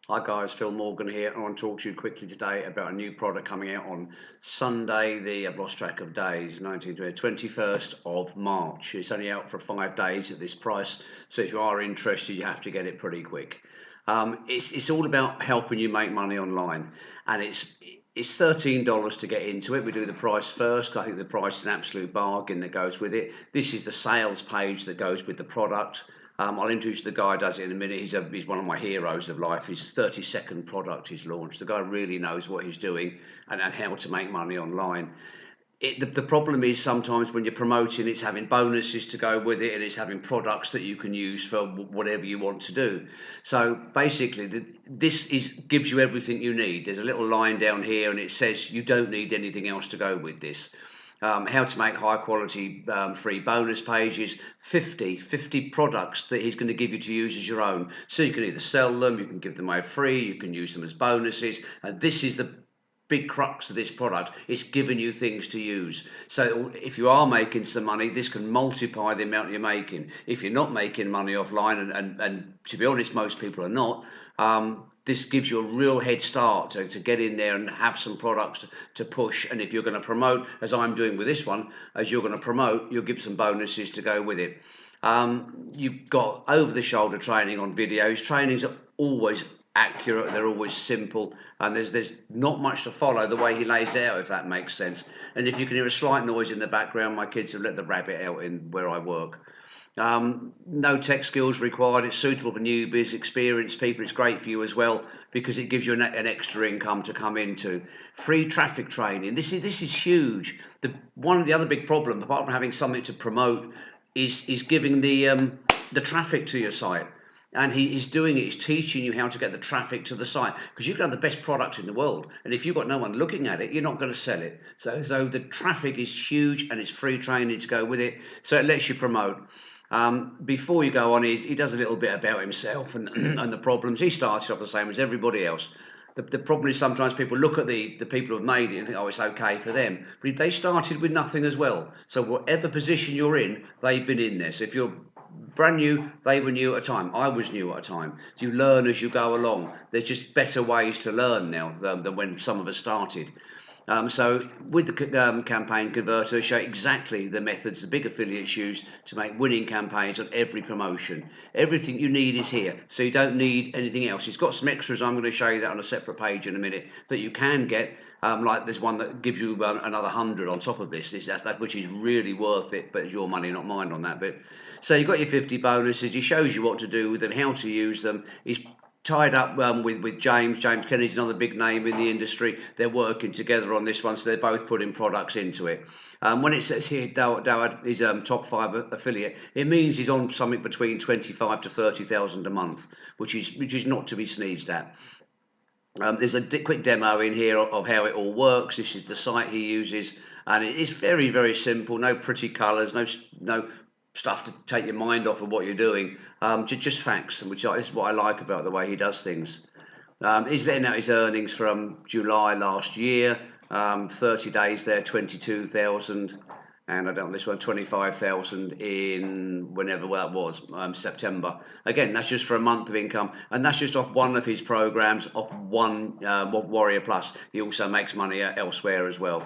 Hi guys, Phil Morgan here. I want to talk to you quickly today about a new product coming out on Sunday, I've lost track of days, 21st of March. It's only out for 5 days at this price, so if you are interested, you have to get it pretty quick. It's all about helping you make money online, and it's $13 to get into it. We do the price first 'cause I think the price is an absolute bargain that goes with it. This is the sales page that goes with the product. I'll introduce the guy who does it in a minute. He's one of my heroes of life. His 30-second product he's launched. The guy really knows what he's doing and how to make money online. The problem is sometimes when you're promoting, it's having bonuses to go with it, and it's having products that you can use for whatever you want to do. So basically, this gives you everything you need. There's a little line down here, and it says you don't need anything else to go with this. How to make high quality free bonus pages, 50 products that he's going to give you to use as your own. So you can either sell them, you can give them away free, you can use them as bonuses. And this is the big crux of this product. It's giving you things to use. So if you are making some money, this can multiply the amount you're making. If you're not making money offline, and to be honest, most people are not, this gives you a real head start to get in there and have some products to push. And if you're going to promote, as I'm doing with this one, as you're going to promote, you'll give some bonuses to go with it. You've got over-the-shoulder training on videos. Trainings are always accurate, they're always simple, and there's not much to follow the way he lays it out, if that makes sense. And if you can hear a slight noise in the background, my kids have let the rabbit out in where I work. No tech skills required. It's suitable for newbies, experienced people. It's great for you as well because it gives you an extra income to come into. Free traffic training. This is huge. One of the other big problems, apart from having something to promote, is giving the traffic to your site. And he's doing it. He's teaching you how to get the traffic to the site because you can have the best product in the world, and if you've got no one looking at it, you're not going to sell it. So the traffic is huge, and it's free training to go with it. So it lets you promote. Before you go on, he does a little bit about himself and and the problems. He started off the same as everybody else. The problem is sometimes people look at the people who have made it and think, oh, it's okay for them. But they started with nothing as well. So whatever position you're in, they've been in there. So if you're brand new, they were new at a time. I was new at a time. So you learn as you go along. There's just better ways to learn now than when some of us started. So with the campaign converter, show exactly the methods the big affiliates use to make winning campaigns on every promotion. Everything you need is here, so you don't need anything else. It's got some extras. I'm going to show you that on a separate page in a minute that you can get. Like there's one that gives you another 100 on top of this, which is really worth it, but it's your money, not mine on that bit. So you've got your 50 bonuses. He shows you what to do with them, how to use them. He's tied up with James. James Kennedy's another big name in the industry. They're working together on this one, so they're both putting products into it. When it says here Dawad is top 5 affiliate, it means he's on something between 25 to 30,000 a month, which is not to be sneezed at. There's a quick demo in here of how it all works. This is the site he uses, and it is very, very simple. No pretty colours, no stuff to take your mind off of what you're doing. Just facts, which is what I like about the way he does things. He's letting out his earnings from July last year. 30 days there, 22,000. And I don't know this one, 25,000 in whenever that was, September. Again, that's just for a month of income, and that's just off one of his programs, off one Warrior Plus. He also makes money elsewhere as well.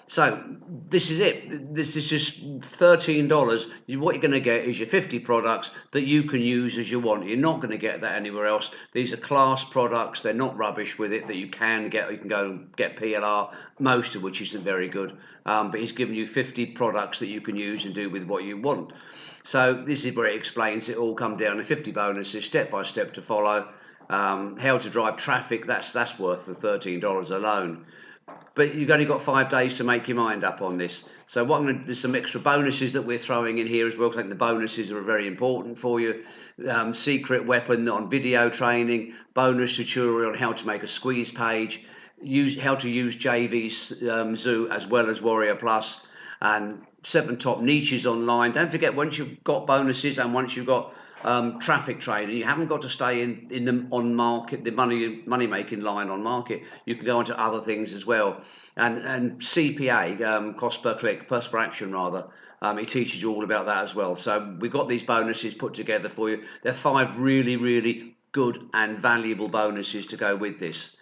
So this is it. This is just $13. What you're going to get is your 50 products that you can use as you want. You're not going to get that anywhere else. These are class products. They're not rubbish with it that you can get. You can go and get PLR, most of which isn't very good. But he's given you 50 products that you can use and do with what you want. So this is where it explains it all. Come down to 50 bonuses, step by step to follow. How to drive traffic. That's worth the $13 alone. But you've only got 5 days to make your mind up on this. So there's some extra bonuses that we're throwing in here as well. I think the bonuses are very important for you. Secret weapon on video training, bonus tutorial on how to make a squeeze page, how to use JV's Zoo as well as Warrior Plus, and 7 top niches online. Don't forget, once you've got bonuses and once you've got traffic training, you haven't got to stay in the on market, the money making line on market. You can go on to other things as well, and CPA, cost per click, per action rather. It teaches you all about that as well. So we've got these bonuses put together for you. They're 5 really good and valuable bonuses to go with this.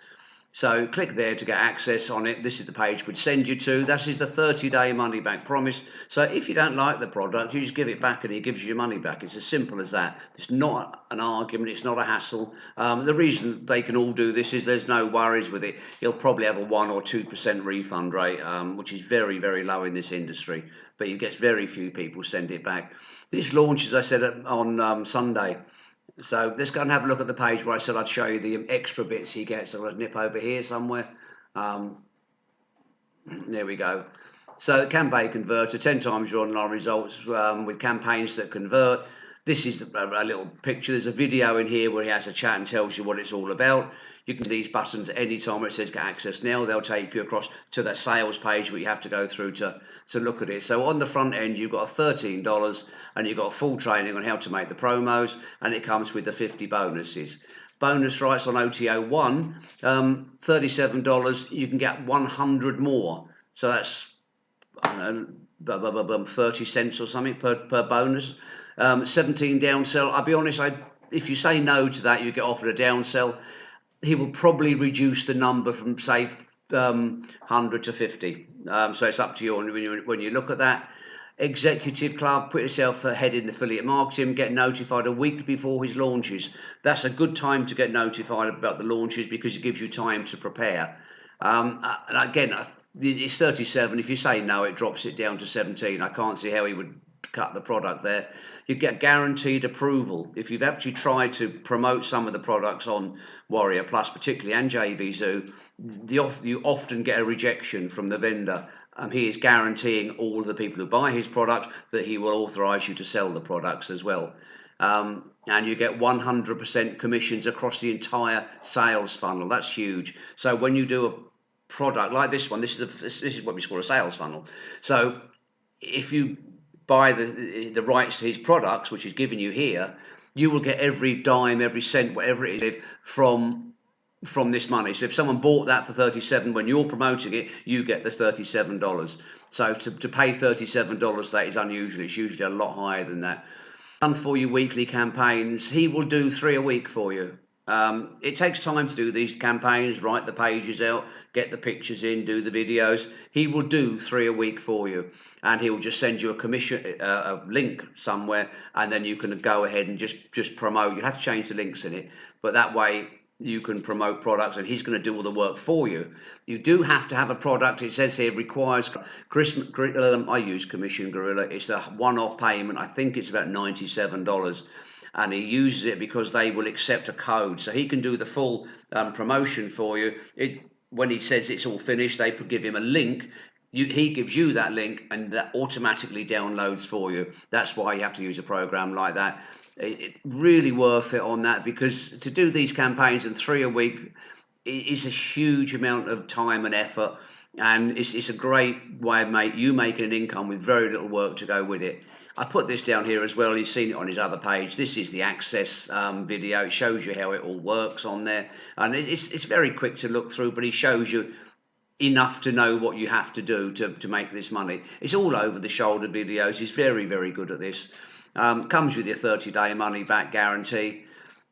So click there to get access on it. This is the page we'd send you to. This is the 30-day money back promise. So if you don't like the product, you just give it back and he gives you your money back. It's as simple as that. It's not an argument. It's not a hassle. The reason they can all do this is there's no worries with it. You'll probably have a 1 or 2% refund rate, which is very, very low in this industry. But you get very few people send it back. This launches, I said, on Sunday. So let's go and have a look at the page where I said I'd show you the extra bits he gets. So I'll nip over here somewhere. There we go. So campaign converter, 10 times your online results with campaigns that convert. This is a little picture. There's a video in here where he has a chat and tells you what it's all about. You can do these buttons at any time where it says get access now. They'll take you across to the sales page where you have to go through to look at it. So on the front end, you've got $13 and you've got full training on how to make the promos, and it comes with the 50 bonuses. Bonus rights on OTO 1, $37, you can get 100 more. So that's, I don't know, 30 cents or something per bonus. 17 downsell. I'll be honest, if you say no to that, you get offered a downsell. He will probably reduce the number from, say, 100 to 50. So it's up to you when you look at that. Executive Club, put yourself ahead in affiliate marketing, get notified a week before his launches. That's a good time to get notified about the launches because it gives you time to prepare. And again, it's 37. If you say no, it drops it down to 17. I can't see how he would cut the product there. You get guaranteed approval. If you've actually tried to promote some of the products on Warrior Plus, particularly, and JVZoo, you often get a rejection from the vendor. He is guaranteeing all of the people who buy his product that he will authorise you to sell the products as well. And you get 100% commissions across the entire sales funnel. That's huge. So when you do a product like this one, this is what we call a sales funnel. So if you buy the rights to his products, which is given you here, you will get every dime, every cent, whatever it is, from this money. So if someone bought that for 37, when you're promoting it, you get the $37. So to pay $37, that is unusual. It's usually a lot higher than that. Done for you weekly campaigns. He will do 3 a week for you. It takes time to do these campaigns, write the pages out, get the pictures in, do the videos. He will do 3 a week for you, and he will just send you a commission, a link somewhere, and then you can go ahead and just promote. You have to change the links in it, but that way you can promote products, and he's going to do all the work for you. You do have to have a product. It says here requires I use Commission Gorilla. It's a one-off payment. I think it's about $97. And he uses it because they will accept a code. So he can do the full promotion for you. When he says it's all finished, they give him a link. He gives you that link, and that automatically downloads for you. That's why you have to use a program like that. It's really worth it on that, because to do these campaigns in 3 a week is a huge amount of time and effort. And it's a great way of you making an income with very little work to go with it. I put this down here as well. You've seen it on his other page. This is the access video. It shows you how it all works on there. And it's very quick to look through, but he shows you enough to know what you have to do to make this money. It's all over the shoulder videos. He's very, very good at this. Comes with your 30-day money back guarantee.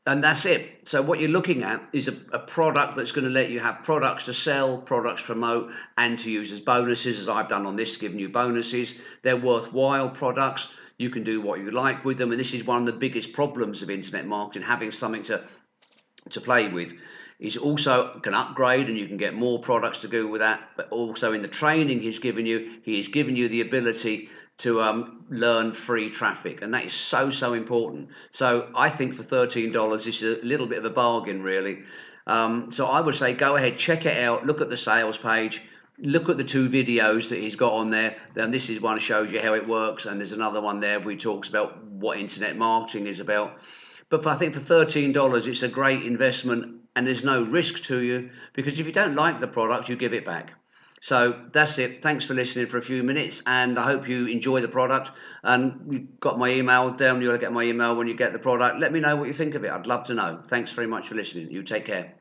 And that's it. So what you're looking at is a product that's going to let you have products to sell, products to promote, and to use as bonuses, as I've done on this, giving you bonuses. They're worthwhile products. You can do what you like with them. And this is one of the biggest problems of internet marketing, having something to play with. Is also can upgrade, and you can get more products to go with that. But also in the training he is giving you the ability to learn free traffic, and that is so important. So I think for $13 this is a little bit of a bargain, really. So I would say go ahead, check it out, look at the sales page, look at the 2 videos that he's got on there. Then this is one that shows you how it works, and there's another one there where he talks about what internet marketing is about. But I think for $13 it's a great investment, and there's no risk to you, because if you don't like the product, you give it back. So that's it. Thanks for listening for a few minutes, and I hope you enjoy the product. And you've got my email down. You'll get my email when you get the product. Let me know what you think of it. I'd love to know. Thanks very much for listening. You take care.